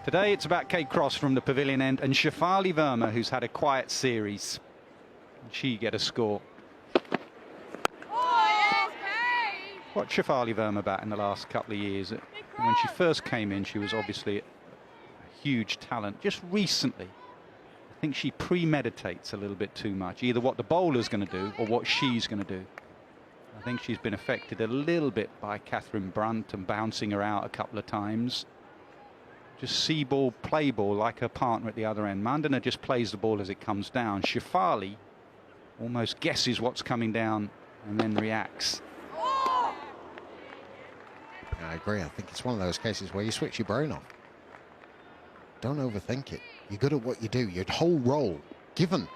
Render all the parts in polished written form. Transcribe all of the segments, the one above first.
Today it's about Kate Cross from the pavilion end and Shafali Verma, who's had a quiet series. She get a score. What Shafali Verma about in the last couple of years? When she first came in, she was obviously a huge talent. Just recently, I think she premeditates a little bit too much, either what the bowler's going to do or what she's going to do. I think she's been affected a little bit by Catherine Brunt and bouncing her out a couple of times. Just see ball, play ball like her partner at the other end. Mandana just plays the ball as it comes down. Shafali almost guesses what's coming down and then reacts. I agree. I think it's one of those cases where you switch your brain off. Don't overthink it. You're good at what you do. Your whole role, given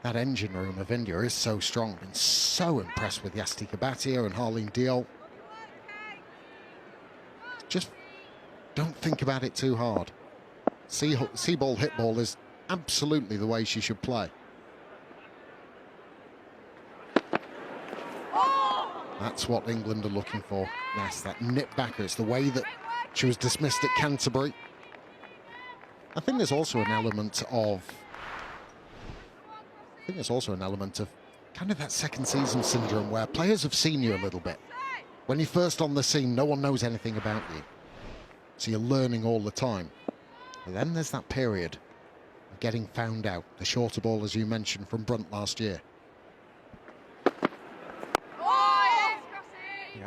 that engine room of India is so strong. Been so impressed with Yastika Bhatia and Harleen Deol. Just don't think about it too hard. See ball, hit ball is absolutely the way she should play. That's what England are looking for. Yes, that nip backer. It's the way that she was dismissed at Canterbury. I think there's also an element of kind of that second season syndrome where players have seen you a little bit. When you're first on the scene, no one knows anything about you. So you're learning all the time. And then there's that period of getting found out. The shorter ball, as you mentioned, from Brunt last year. Yeah,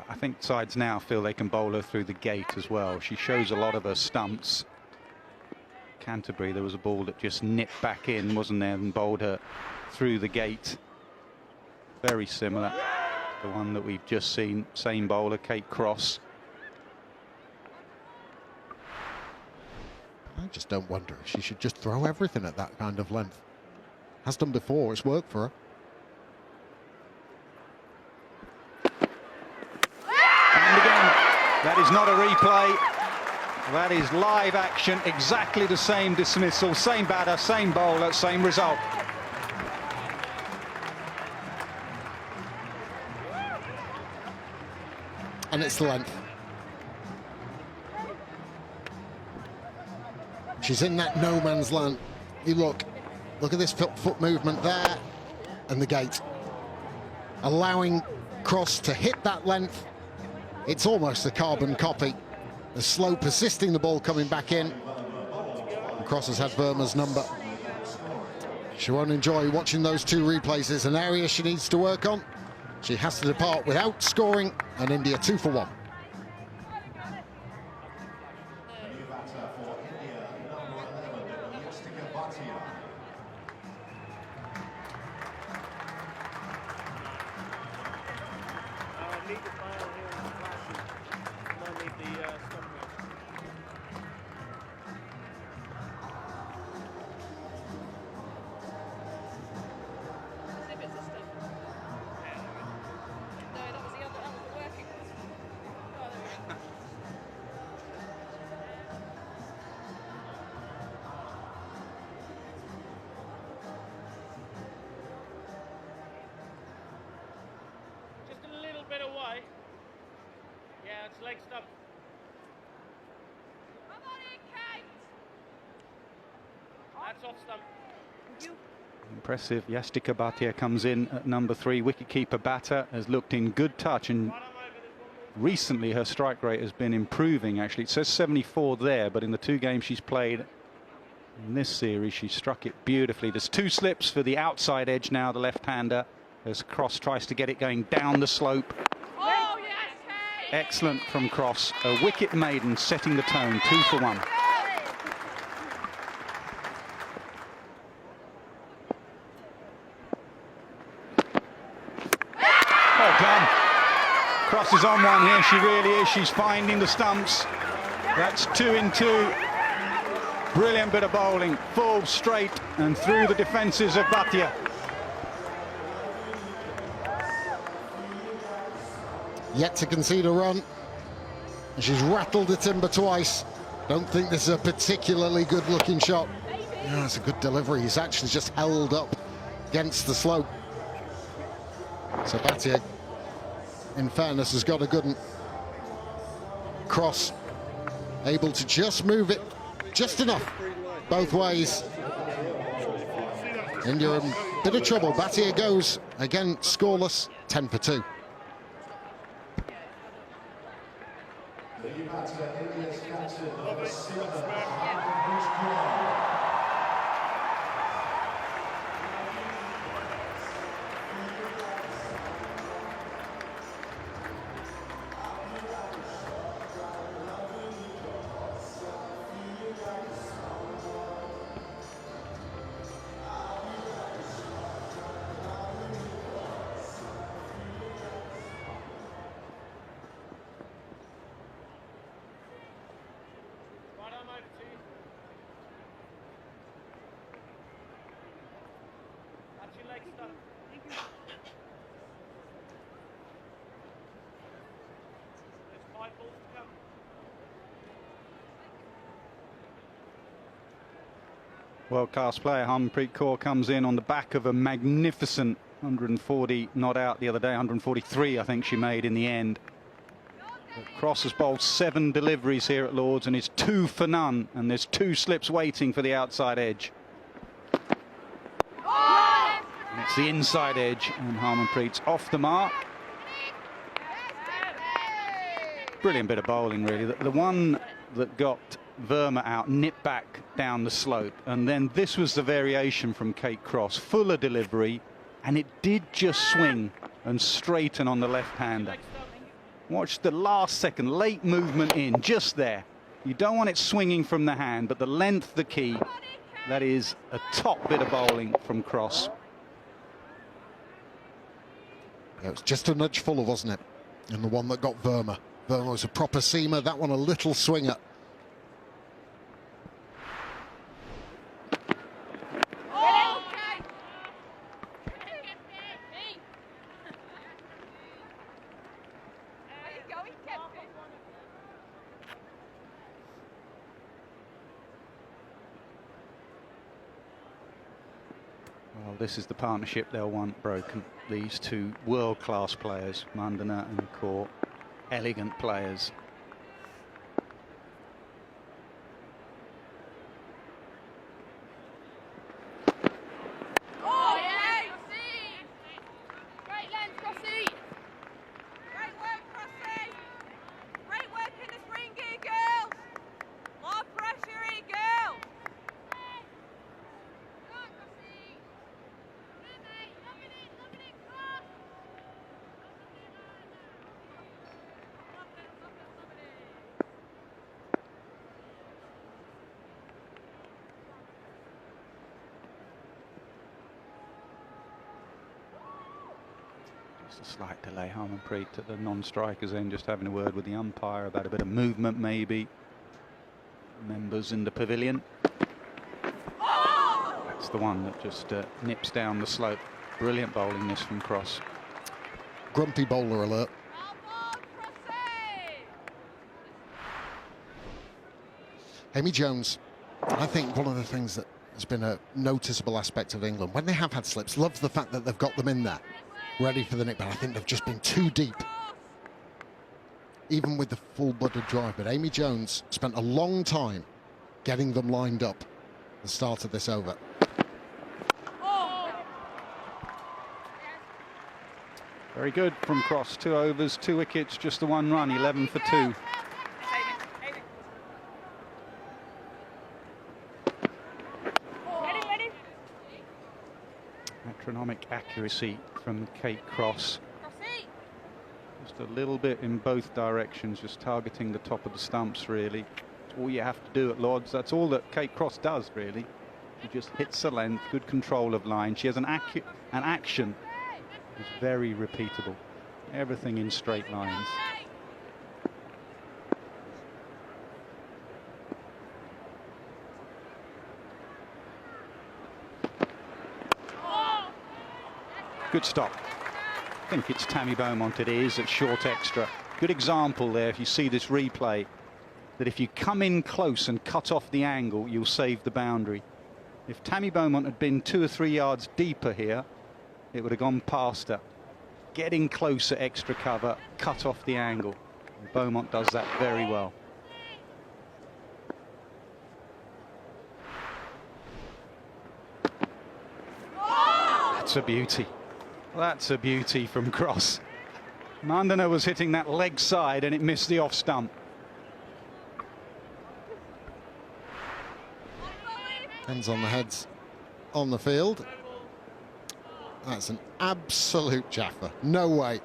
I think sides now feel they can bowl her through the gate as well. She shows a lot of her stumps. Canterbury, there was a ball that just nipped back in, wasn't there, and bowled her through the gate. Very similar to the one that we've just seen. Same bowler, Kate Cross. I just don't wonder if she should just throw everything at that kind of length. Has done before, it's worked for her. And again, that is not a replay. That is live action, exactly the same dismissal, same batter, same bowler, same result. And it's the length. She's in that no man's land. You look at this foot movement there and the gate. Allowing Cross to hit that length. It's almost a carbon copy. The slow persisting the ball coming back in. And Cross has had Verma's number. She won't enjoy watching those two replays. There's an area she needs to work on. She has to depart without scoring, and India 2 for 1. Bit away. Yeah, it's leg stump. Come on in, Kate. That's off stump. Impressive. Yastika Bhatia comes in at number 3. Wicketkeeper batter has looked in good touch, and recently her strike rate has been improving. Actually, it says 74 there, but in the 2 games she's played in this series, she struck it beautifully. There's 2 slips for the outside edge now, the left-hander, as Cross tries to get it going down the slope. Oh, yes. Excellent from Cross. A wicket maiden setting the tone. 2 for 1. Oh, done. Cross is on one here. She really is. She's finding the stumps. That's 2 in 2. Brilliant bit of bowling. Full, straight, and through the defences of Bhatia. Yet to concede a run. And she's rattled the timber twice. Don't think this is a particularly good looking shot. Yeah, it's a good delivery. He's actually just held up against the slope. So Bhatia, in fairness, has got a good one. Cross able to just move it just enough, both ways. And you're in a bit of trouble. Battier goes, again, scoreless, 10 for 2. Right arm over to you. That's your leg stuff. There's 5 balls to come. World-class player Harmanpreet Kaur comes in on the back of a magnificent 140 not out the other day, 143 I think she made in the end. But Cross has bowled 7 deliveries here at Lord's and is 2 for none, and there's 2 slips waiting for the outside edge. And it's the inside edge, and Harmanpreet's off the mark. Brilliant bit of bowling, really. The one that got Verma out nipped back down the slope, and then this was the variation from Kate Cross. Fuller delivery, and it did just swing and straighten on the left-hander. Watch the last second, late movement in, just there. You don't want it swinging from the hand, but the length, the key. That is a top bit of bowling from Cross. It was just a nudge fuller, wasn't it? And the one that got Verma. Verma was a proper seamer, that one a little swinger. Well, this is the partnership they'll want broken. These two world-class players, Mandana and Kaur, elegant players. Just a slight delay. Harmanpreet at the non-strikers end, just having a word with the umpire about a bit of movement, maybe. Members in the pavilion. That's the one that just nips down the slope. Brilliant bowling this from Cross. Grumpy bowler alert. Amy Jones, I think one of the things that has been a noticeable aspect of England, when they have had slips, love the fact that they've got them in there, ready for the nick, but I think they've just been too deep, even with the full-blooded drive. But Amy Jones spent a long time getting them lined up at the start of this over. Very good from Cross. 2 overs, 2 wickets, just the 1 run, 11 for 2. Metronomic accuracy from Kate Cross. Just a little bit in both directions, just targeting the top of the stumps, really. That's all you have to do at Lord's. That's all that Kate Cross does, really. She just hits the length, good control of line. She has an action that's very repeatable. Everything in straight lines. Good stop. I think it's Tammy Beaumont it is at short extra. Good example there, if you see this replay, that if you come in close and cut off the angle, you'll save the boundary. If Tammy Beaumont had been 2 or 3 yards deeper here, it would have gone past her. Getting closer, extra cover, cut off the angle. Beaumont does that very well. that's a beauty. That's a beauty from Cross. Mandana was hitting that leg side and it missed the off stump. Depends on the heads on the field. That's an absolute jaffa. No way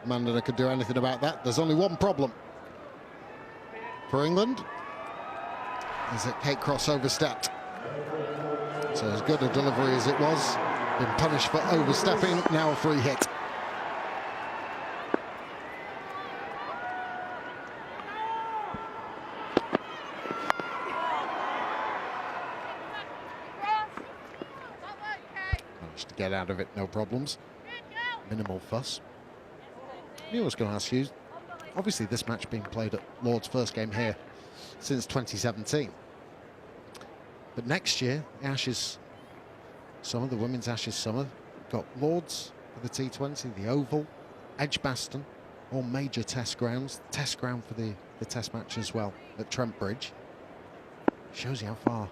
Mandana could do anything about that. There's only one problem for England, is that Kate Cross overstepped. So as good a delivery as it was, been punished for overstepping, now a free hit. Managed to get out of it, no problems. Minimal fuss. I was going to ask you, obviously this match being played at Lord's first game here since 2017. But next year, the Ashes Summer, the Women's Ashes Summer, got Lord's for the T20, the Oval, Edgbaston, all major test grounds. Test ground for the test match as well at Trent Bridge. Shows you how far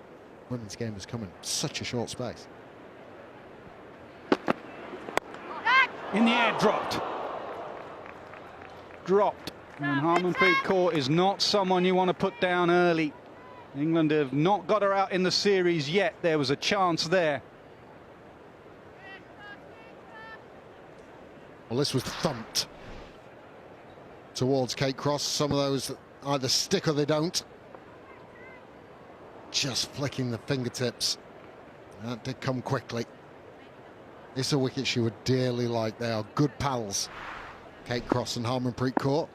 women's game has come in such a short space. In the air, dropped. Dropped. And Harmanpreet Kaur is not someone you want to put down early. England have not got her out in the series yet. There was a chance there. Well, this was thumped towards Kate Cross. Some of those either stick or they don't. Just flicking the fingertips. That did come quickly. It's a wicket she would dearly like. They are good pals, Kate Cross and Harmanpreet Kaur.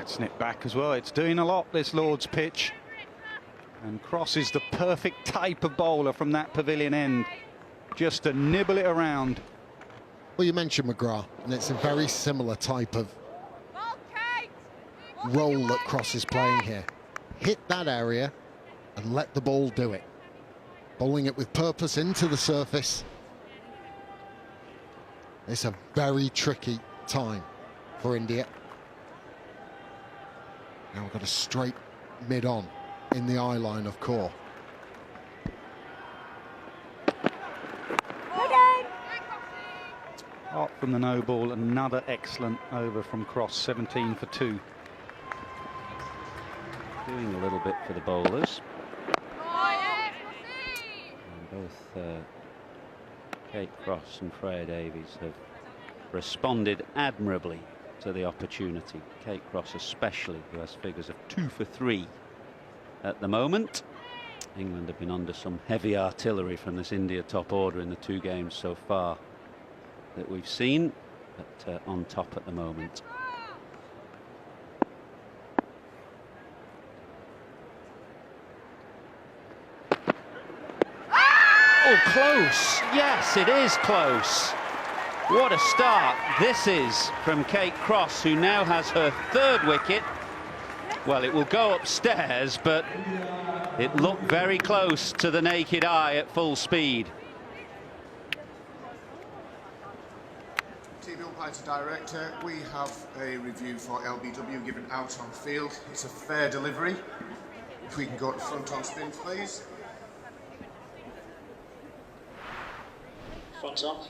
Snip back as well. It's doing a lot, this Lord's pitch. And Cross is the perfect type of bowler from that pavilion end. Just to nibble it around. Well, you mentioned McGrath, and it's a very similar type of role that Cross is playing here. Hit that area and let the ball do it. Bowling it with purpose into the surface. It's a very tricky time for India. Now we've got a straight mid-on in the eye line of Kaur. Hot from the no ball, another excellent over from Cross, 17 for 2. Doing a little bit for the bowlers. And both Kate Cross and Freya Davies have responded admirably to the opportunity. Kate Cross especially, who has figures of 2 for 3 at the moment. England have been under some heavy artillery from this India top order in the 2 games so far that we've seen, but on top at the moment. Oh, close. Yes, it is close. What a start this is from Kate Cross, who now has her 3rd wicket. Well, it will go upstairs, but it looked very close to the naked eye at full speed. TV umpires director, we have a review for LBW given out on field. It's a fair delivery. If we can go to front on spin, please. Front on.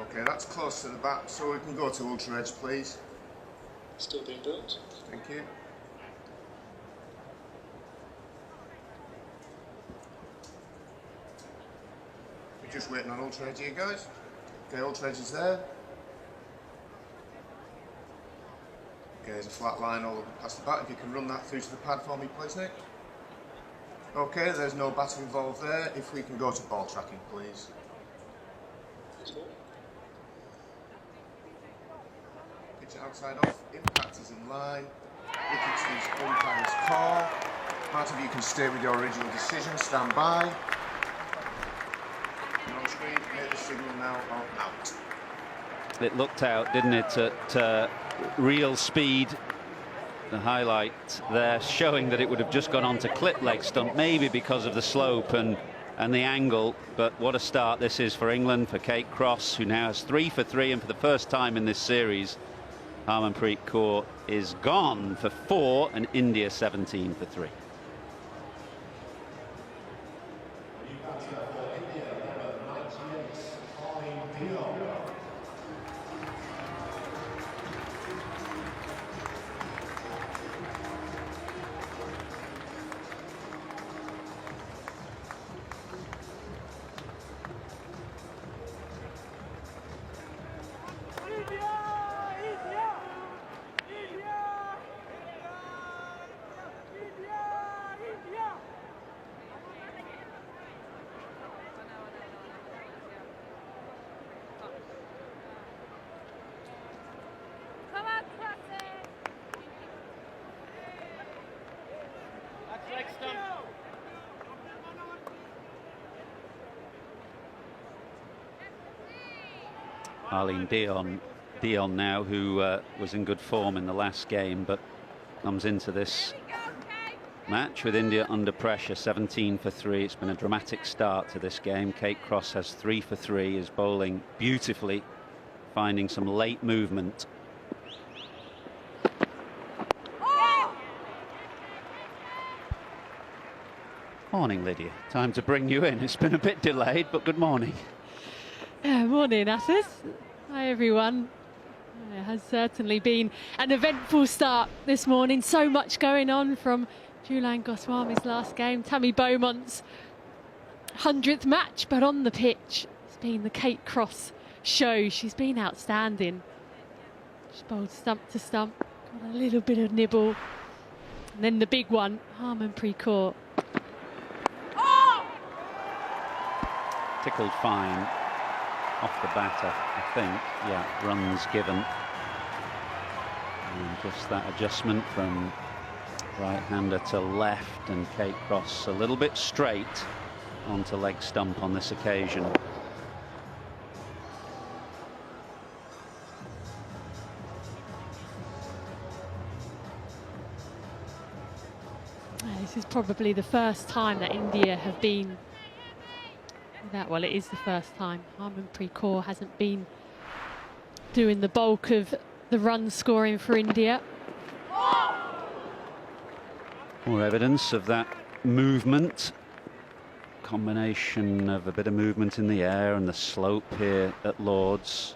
Okay, that's close to the bat, so we can go to ultra edge, please. Still being built. Thank you. We're just waiting on ultra edge here, guys. Okay, ultra edge is there. Okay, there's a flat line all past the bat. If you can run that through to the pad for me, please, Nick. Okay, there's no batting involved there. If we can go to ball tracking, please. Pitch outside off. Impact is in line. Wicket is umpire's call. Part of you can stay with your original decision. Stand by. No screen, make the signal now of out. It looked out, didn't it, at real speed. The highlight there showing that it would have just gone on to clip leg stump, maybe because of the slope and the angle. But what a start this is for England, for Kate Cross, who now has 3 for 3, and for the first time in this series, Harmanpreet Kaur is gone for 4, and India 17 for 3. Arlene Dion now, who was in good form in the last game, but comes into this match with India under pressure. 17 for 3. It's been a dramatic start to this game. Kate Cross has 3 for 3, is bowling beautifully, finding some late movement. Morning, Lydia. Time to bring you in. It's been a bit delayed, but good morning. Morning, Asis. Hi, everyone. It has certainly been an eventful start this morning. So much going on, from Jhulan Goswami's last game, Tammy Beaumont's 100th match, but on the pitch, it's been the Kate Cross show. She's been outstanding. She's bowled stump to stump, got a little bit of nibble. And then the big one, Harmanpreet Kaur. Tickled fine off the batter, I think. Yeah, runs given. And just that adjustment from right-hander to left, and Kate Cross a little bit straight onto leg stump on this occasion. This is probably the first time that India have been well, it is the first time Harmanpreet Kaur hasn't been doing the bulk of the run scoring for India. More evidence of that movement. Combination of a bit of movement in the air and the slope here at Lord's.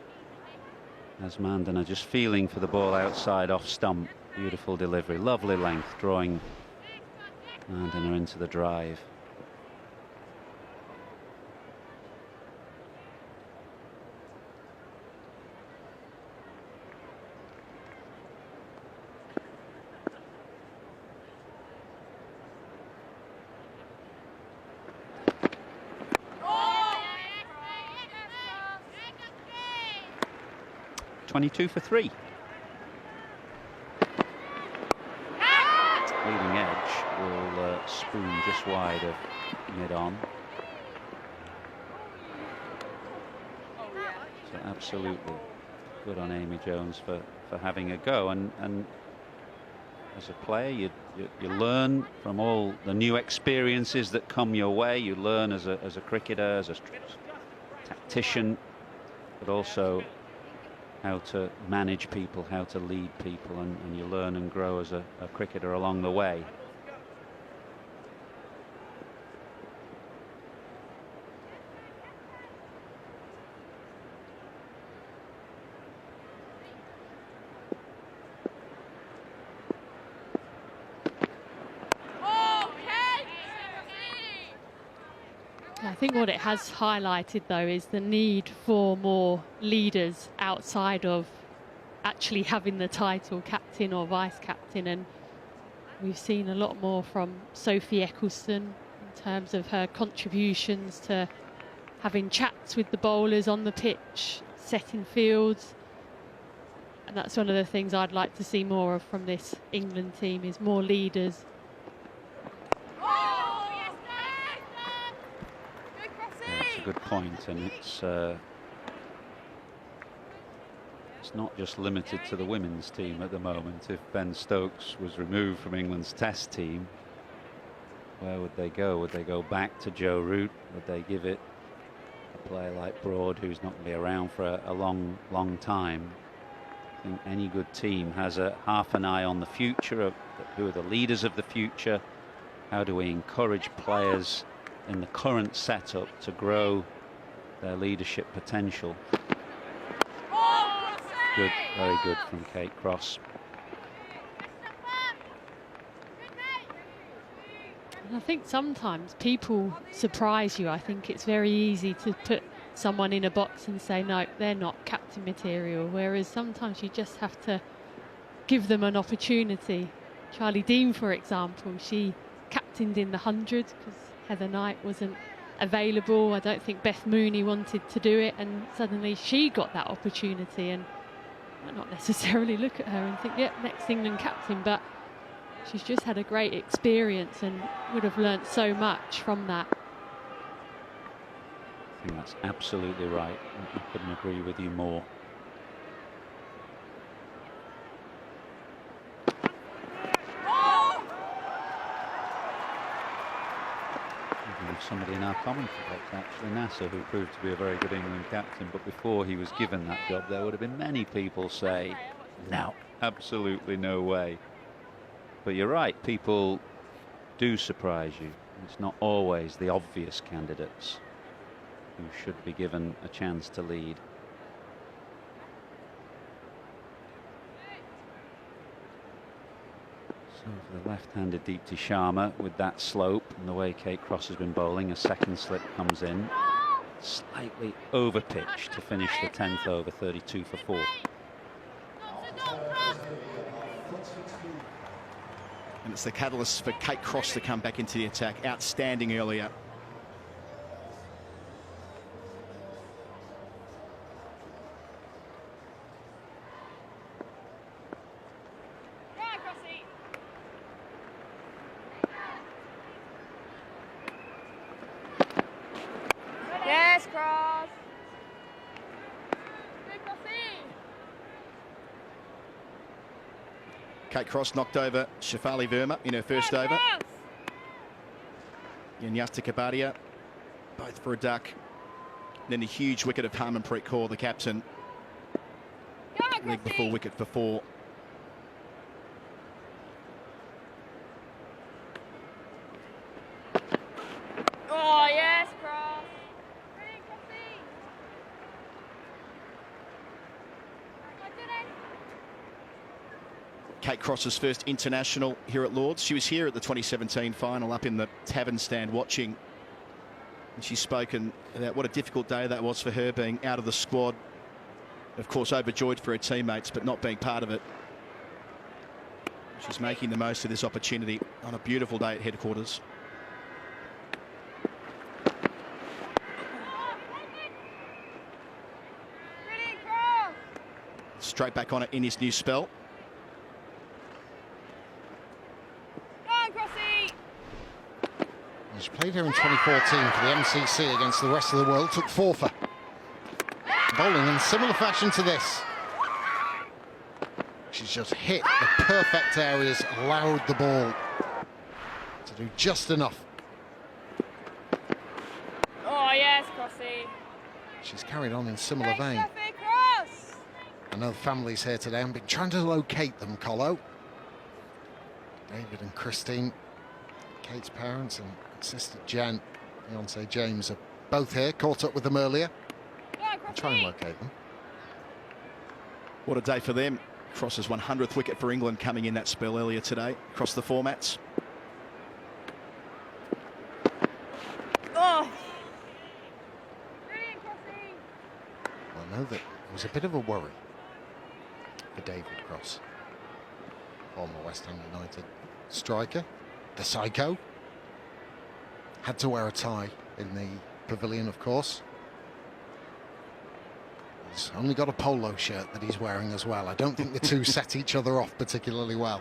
As Mandana just feeling for the ball outside off stump. Beautiful delivery, lovely length, drawing Mandana into the drive. .22 for 3. Leading edge will spoon just wide of mid-on. So absolutely good on Amy Jones for having a go. And as a player, you learn from all the new experiences that come your way. You learn as a cricketer, as a tactician, but also how to manage people, how to lead people, and you learn and grow as a cricketer along the way. I think what it has highlighted, though, is the need for more leaders outside of actually having the title captain or vice captain, and we've seen a lot more from Sophie Ecclestone in terms of her contributions to having chats with the bowlers on the pitch, setting fields, and that's one of the things I'd like to see more of from this England team, is more leaders. good point, and it's not just limited to the women's team at the moment. If Ben Stokes was removed from England's Test team, where would they go? Would they go back to Joe Root? Would they give it a player like Broad, who's not going to be around for a long time? I think any good team has a half an eye on the future of who are the leaders of the future. How do we encourage players in the current setup to grow their leadership potential? Good, very good from Kate Cross. I think sometimes people surprise you. I think it's very easy to put someone in a box and say, no, they're not captain material. Whereas sometimes you just have to give them an opportunity. Charlie Dean, for example, she captained in the 100 because Heather Knight wasn't available. I don't think Beth Mooney wanted to do it, and suddenly she got that opportunity. And might not necessarily look at her and think, yeah, next England captain, but she's just had a great experience and would have learnt so much from that. I think that's absolutely right. I couldn't agree with you more. We have somebody in our commentary box, actually, Nasser, who proved to be a very good England captain, but before he was given that job, there would have been many people say, no, absolutely no way. But you're right, people do surprise you. It's not always the obvious candidates who should be given a chance to lead. So for the left-handed Deepti Sharma, with that slope and the way Kate Cross has been bowling, a second slip comes in, slightly over pitch to finish the 10th over, 32 for 4. And it's the catalyst for Kate Cross to come back into the attack. Outstanding earlier. Yes, Cross. Kate Cross knocked over Shefali Verma in her first over. Yanyata Kapadia, both for a duck. And then the huge wicket of Harmanpreet Kaur, the captain. Legged the full wicket for 4. Oh, yes, Cross. Kate Cross's first international here at Lord's. She was here at the 2017 final up in the tavern stand watching. And she's spoken about what a difficult day that was for her, being out of the squad. Of course, overjoyed for her teammates, but not being part of it. She's making the most of this opportunity on a beautiful day at headquarters. Straight back on it in his new spell. She played here in 2014 for the MCC against the rest of the world, took 4 for. Bowling in similar fashion to this. She's just hit the perfect areas, allowed the ball to do just enough. Oh, yes, Crossy. She's carried on in similar vein. I know the family's here today. I've been trying to locate them, Colo. David and Christine, Kate's parents and sister Jen, fiancé James are both here, caught up with them earlier. I'll try and locate them. What a day for them. Cross's 100th wicket for England coming in that spell earlier today across the formats. Oh. I know that it was a bit of a worry for David Cross, former West Ham United striker, the Psycho. Had to wear a tie in the pavilion, of course. He's only got a polo shirt that he's wearing as well. I don't think the two set each other off particularly well.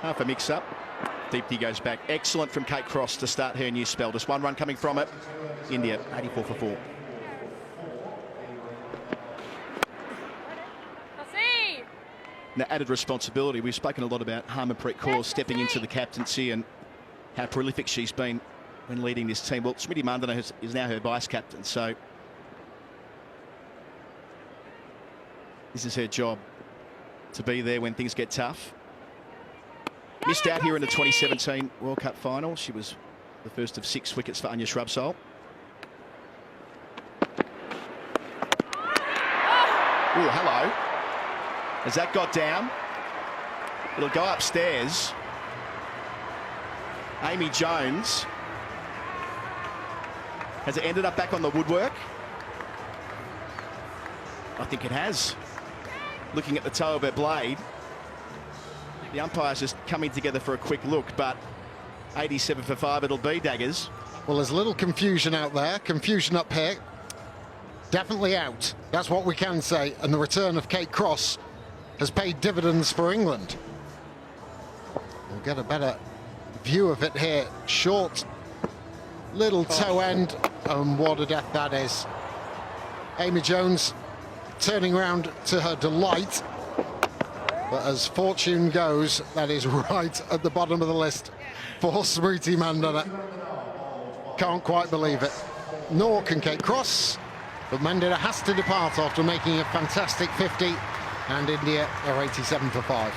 Half a mix-up. Deepti goes back. Excellent from Kate Cross to start her new spell. Just one run coming from it. India, 84 for 4. Crossy! Now, added responsibility. We've spoken a lot about Harmanpreet Kaur stepping into the captaincy and how prolific she's been when leading this team. Well, Smriti Mandhana is now her vice-captain, so this is her job, to be there when things get tough. Missed out here in the 2017 World Cup final. She was the first of 6 wickets for Anya Shrubsole. Oh, hello. As that got down, it'll go upstairs. Amy Jones. Has it ended up back on the woodwork? I think it has. Looking at the toe of her blade. The umpire's just coming together for a quick look, but 87 for 5 it'll be, Daggers. Well, there's a little confusion out there. Confusion up here. Definitely out. That's what we can say. And the return of Kate Cross has paid dividends for England. We'll get a better view of it here. Short little toe end, and what a death that is. Amy Jones turning around to her delight, but as fortune goes, that is right at the bottom of the list for Smriti Mandhana. Can't quite believe it. Nor can Kate Cross, but Mandhana has to depart after making a fantastic 50, and India are 87 for 5.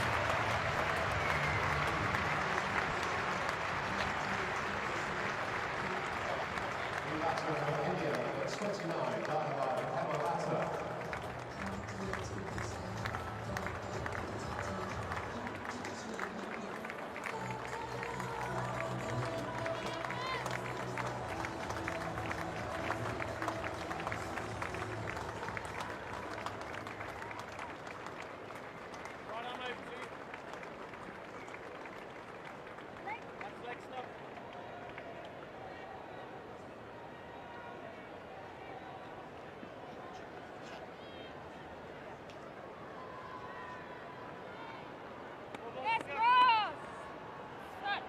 Yes, cross! Touch.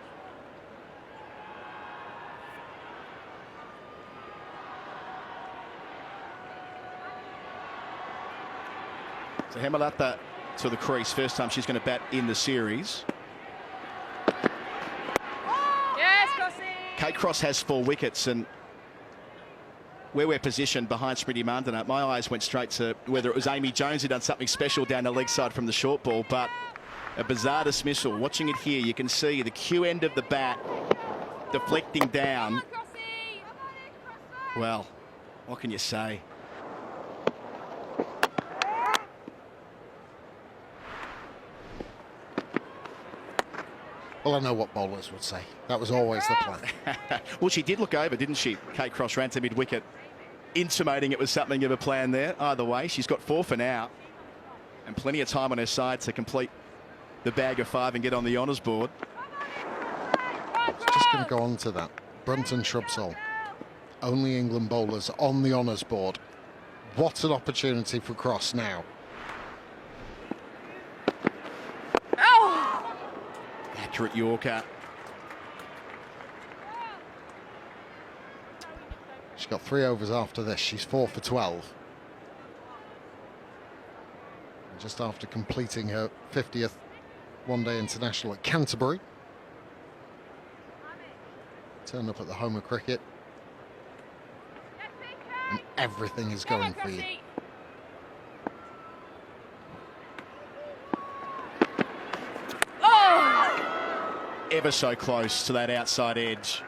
So Hemlata to the crease. First time she's going to bat in the series. Yes, Crossy! Kate Cross has 4 wickets, and where we're positioned behind Smriti Mandhana, my eyes went straight to whether it was Amy Jones who done something special down the leg side from the short ball, but a bizarre dismissal. Watching it here, you can see the Q end of the bat deflecting down. Come on, Crossy! Well, what can you say? Well, I know what bowlers would say. That was always the plan. Well, she did look over, didn't she? Kate Cross ran to mid-wicket, intimating it was something of a plan there. Either way, she's got 4 for now, and plenty of time on her side to complete the bag of 5 and get on the honours board. Just going to go on to that. Brunton Shrubsole. Only England bowlers on the honours board. What an opportunity for Cross now. Oh! Accurate Yorker. She's got 3 overs after this. She's 4 for 12. And just after completing her 50th one-day international at Canterbury. Turned up at the home of cricket. And everything is going for you. Ever so close to that outside edge.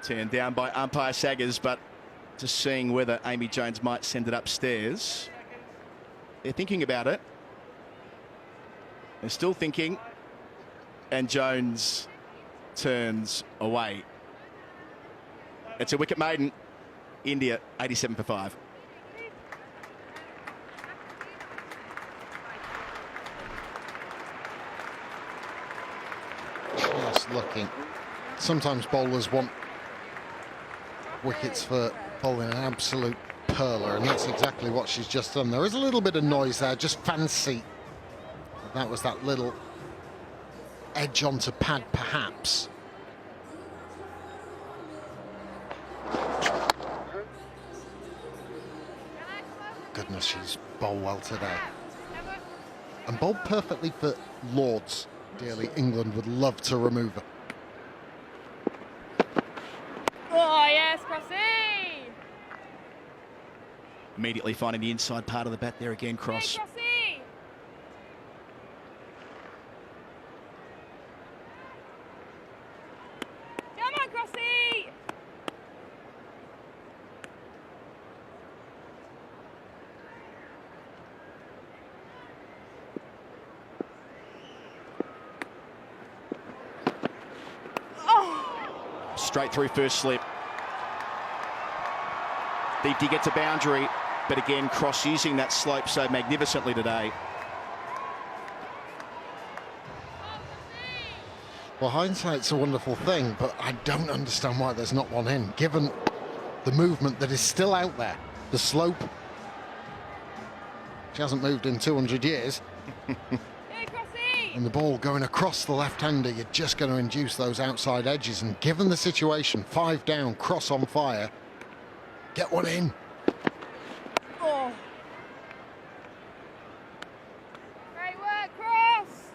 Turned down by umpire Saggers, but just seeing whether Amy Jones might send it upstairs. They're thinking about it. They're still thinking. And Jones turns away. It's a wicket maiden. India 87 for 5. Just looking. Sometimes bowlers want wickets for bowling an absolute perler, and that's exactly what she's just done. There is a little bit of noise there, just fancy. That was that little edge onto pad, perhaps. Goodness, she's bowled well today. And bowled perfectly for Lords. Dearly, England would love to remove her. Oh, yes, Crossy. Immediately finding the inside part of the bat there again, Cross. Hey, Crossy. Come on, Crossy. Straight through first slip. Deepty gets a boundary, but again, Cross using that slope so magnificently today. Well, hindsight's a wonderful thing, but I don't understand why there's not one in, given the movement that is still out there. The slope. She hasn't moved in 200 years. Hey, Crossy. And the ball going across the left-hander, you're just going to induce those outside edges. And given the situation, 5 down, Cross on fire, get one in. Oh. Great work, Cross.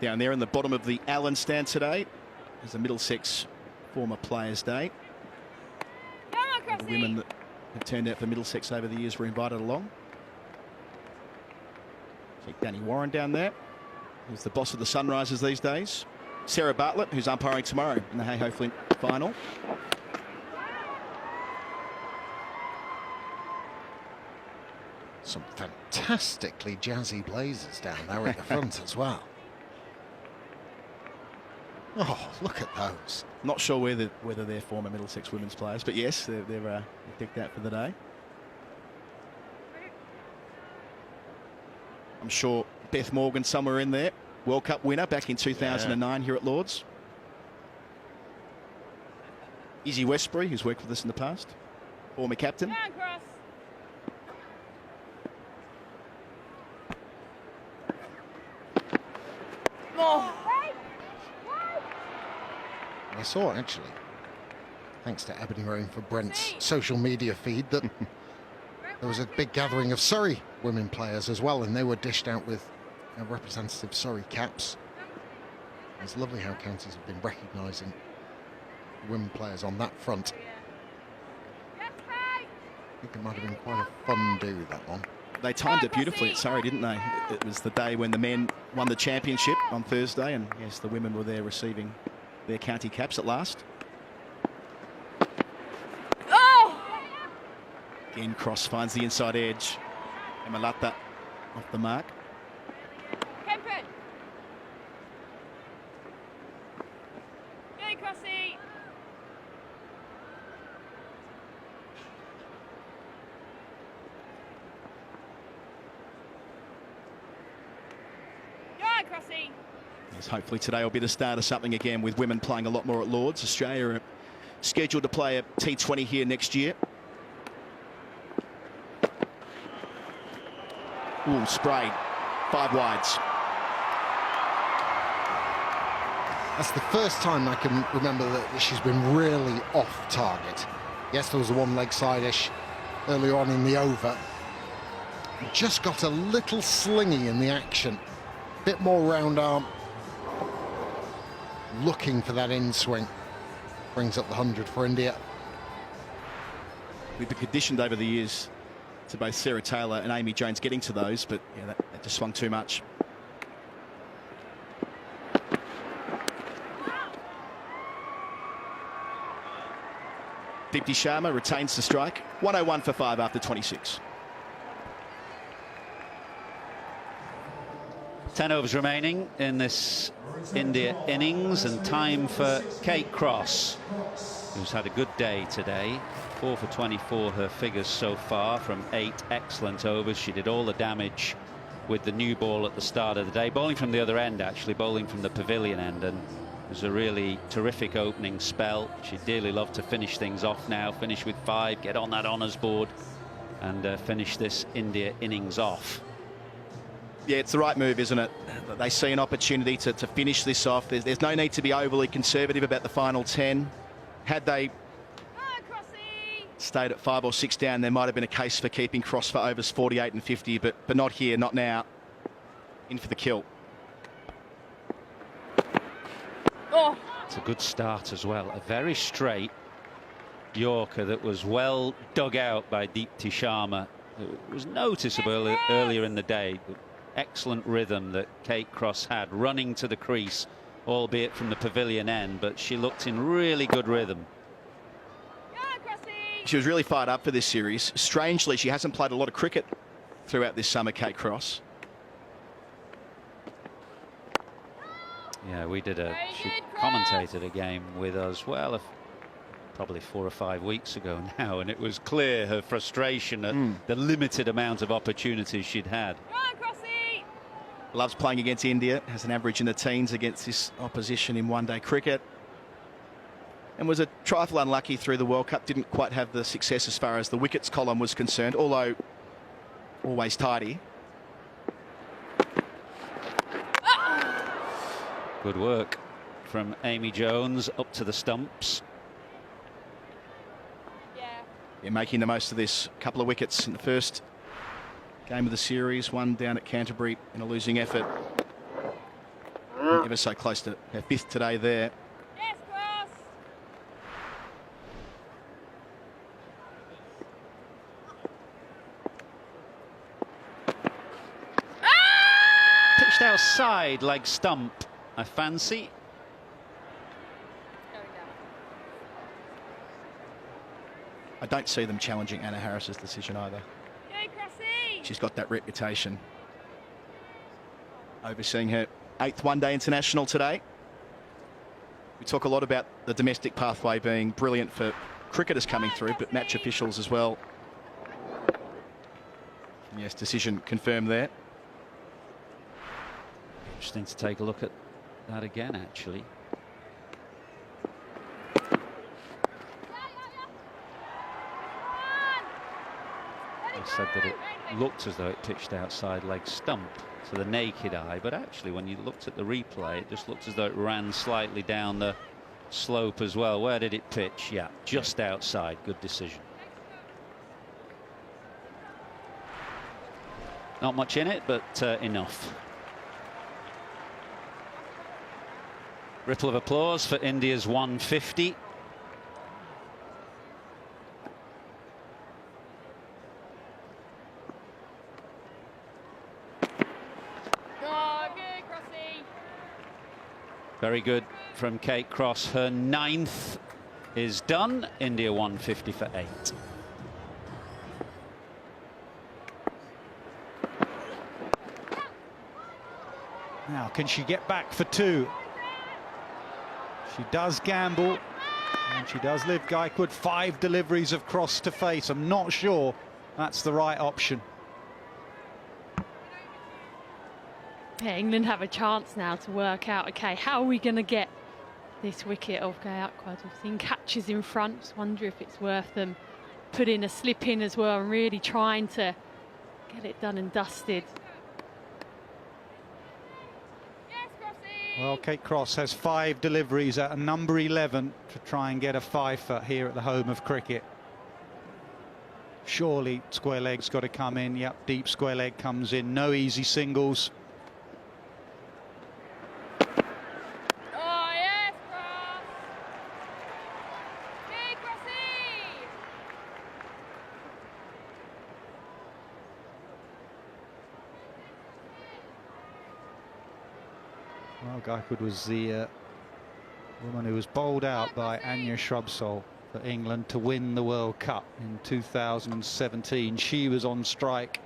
Down there in the bottom of the Allen stand today is the Middlesex former Players' Day. Come on, The Crossy. women that have turned out for Middlesex over the years were invited along. See Danny Warren down there, who's the boss of the Sunrisers these days. Sarah Bartlett, who's umpiring tomorrow in the Hey Ho Flint final. Some fantastically jazzy blazers down there at the front as well. Oh, look at those. Not sure whether they're former Middlesex women's players, but yes, they're decked out for the day. I'm sure Beth Morgan somewhere in there. World Cup winner back in 2009 here at Lords. Izzy Westbury, who's worked with us in the past. Former captain. Come on, Cross. Oh. I saw, actually, thanks to Ebony Rain for Brent's social media feed, that there was a big gathering of Surrey women players as well, and they were dished out with representative Surrey caps. It's lovely how counties have been recognising women players on that front. I think it might have been quite a fun do, that one. They timed it beautifully at Surrey, didn't they? It was the day when the men won the championship on Thursday, and yes, the women were there receiving their county caps at last. Oh! Again, Cross finds the inside edge. Emma Latta off the mark. Kempen. Hey, Crossy. Go on, Crossy. Yes, hopefully today will be the start of something again, with women playing a lot more at Lords. Australia are scheduled to play a T20 here next year. Ooh, sprayed. 5 wides. That's the first time I can remember that she's been really off target. Yes, there was a one-leg side-ish earlier on in the over. Just got a little slingy in the action. Bit more round arm. Looking for that in-swing. Brings up the 100 for India. We've been conditioned over the years to both Sarah Taylor and Amy Jones getting to those, but yeah, that just swung too much. Deepti Sharma retains the strike. 101 for 5 after 26. 10 overs remaining in this India innings, and time for Kate Cross, who's had a good day today. 4 for 24 her figures so far from 8 excellent overs. She did all the damage with the new ball at the start of the day, bowling from the other end, actually bowling from the pavilion end, and it was a really terrific opening spell. She'd dearly love to finish things off now, finish with 5, get on that honours board and finish this India innings off. Yeah, it's the right move, isn't it? They see an opportunity to finish this off. There's no need to be overly conservative about the final 10. Had they stayed at 5 or 6 down, there might have been a case for keeping Cross for overs 48 and 50, but not here, not now. In for the kill. Oh. It's a good start as well. A very straight Yorker that was well dug out by Deepti Sharma. It was noticeable earlier in the day. The excellent rhythm that Kate Cross had running to the crease, albeit from the pavilion end, but she looked in really good rhythm. She was really fired up for this series. Strangely, she hasn't played a lot of cricket throughout this summer, Kate Cross. Yeah, she commentated a game with us, well, probably 4 or 5 weeks ago now, and it was clear her frustration at the limited amount of opportunities she'd had. Loves playing against India, has an average in the teens against this opposition in one-day cricket. And was a trifle unlucky through the World Cup, didn't quite have the success as far as the wickets column was concerned, although always tidy. Good work from Amy Jones up to the stumps. Yeah, making the most of this. Couple of wickets in the first game of the series, one down at Canterbury in a losing effort. Ever so close to her 5th today there. Pitched outside, leg stump, I fancy. I don't see them challenging Anna Harris's decision either. She's got that reputation. Overseeing her 8th one-day international today. We talk a lot about the domestic pathway being brilliant for cricketers coming through, but match officials as well. Yes, decision confirmed there. Interesting to take a look at that again, actually. They said that it looked as though it pitched outside leg stump to the naked eye, but actually when you looked at the replay, it just looked as though it ran slightly down the slope as well. Where did it pitch? Yeah, just outside. Good decision. Not much in it, but enough. Ripple of applause for India's 150. Very good from Kate Cross. Her 9th is done. India 150 for 8. Now, can she get back for 2? She does gamble, and she does live Gaikwad. 5 deliveries of Cross to face. I'm not sure that's the right option. Yeah, England have a chance now to work out, OK, how are we going to get this wicket of Gaikwad? We've seen catches in front. Just wonder if it's worth them putting a slip in as well and really trying to get it done and dusted. Well, Kate Cross has 5 deliveries at a number 11 to try and get a 5-for here at the home of cricket. Surely square leg's got to come in. Yep, deep square leg comes in. No easy singles. Oh, yes, Cross. Hey, Crossy. Well, Gaikwad was the woman who was bowled out by Anya Shrubsole for England to win the World Cup in 2017. She was on strike.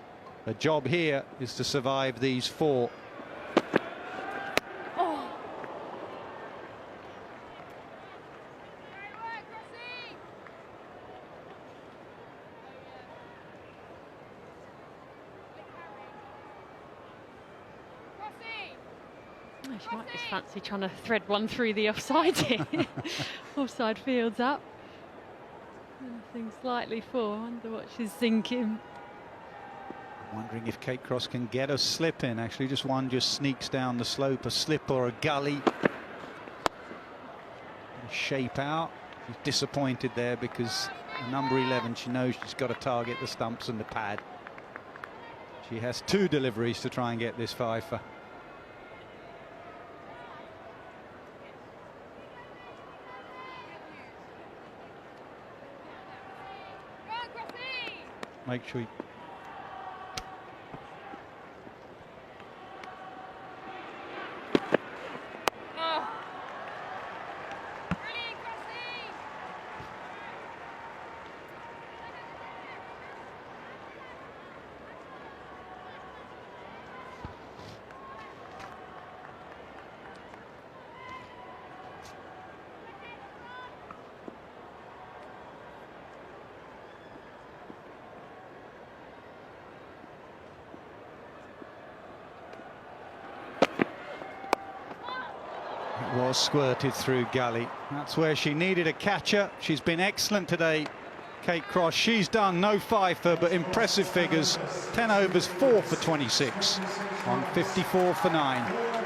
The job here is to survive these 4. Oh. She might just fancy trying to thread one through the offside here. Offside field's up. Anything slightly for. I wonder what she's thinking. Wondering if Kate Cross can get a slip in. Actually, just one just sneaks down the slope, a slip or a gully. Shape out. She's disappointed there because number 11, she knows she's got to target the stumps and the pad. She has 2 deliveries to try and get this 5 for. Make sure you was squirted through gully. That's where she needed a catcher. She's been excellent today, Kate Cross. She's done no 5-fer, but impressive figures. 10 overs, 4 for 26 on 54 for 9.